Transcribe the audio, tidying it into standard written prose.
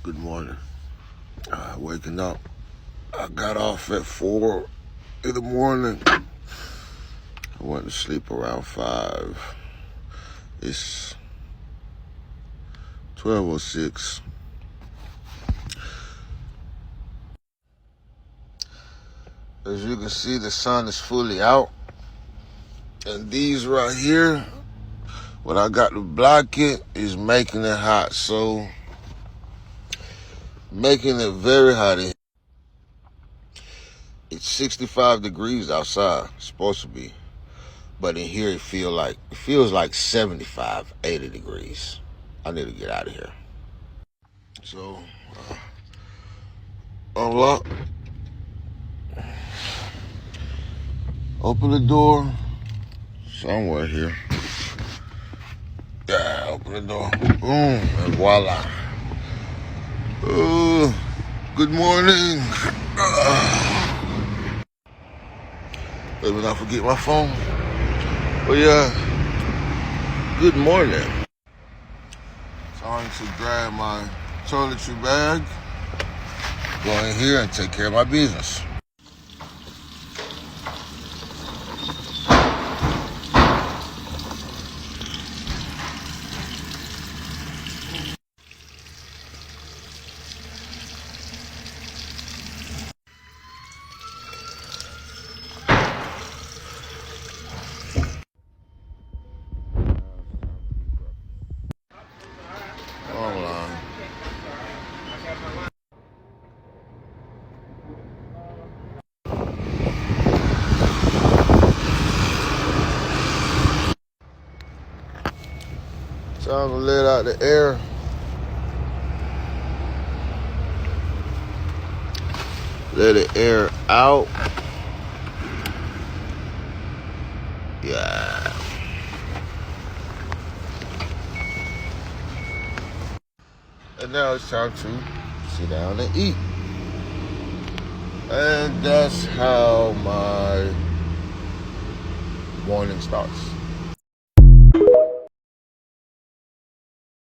Good morning. Waking up. I got off at 4 in the morning. I went to sleep around 5. It's 12:06. As you can see, the sun is fully out. And these right here, what I got to block it is making it hot. So, making it very hot in here. It's 65 degrees outside, it's supposed to be. But in here it feels like 75, 80 degrees. I need to get out of here. So, unlock. Open the door. Somewhere here. Yeah, open the door. Boom, and voila. Good morning. Better not forget my phone. Oh yeah, good morning. Time to grab my toiletry bag, go in here and take care of my business. Online. Time to let out the air. Let the air out. Yeah. And now it's time to sit down and eat. And that's how my morning starts.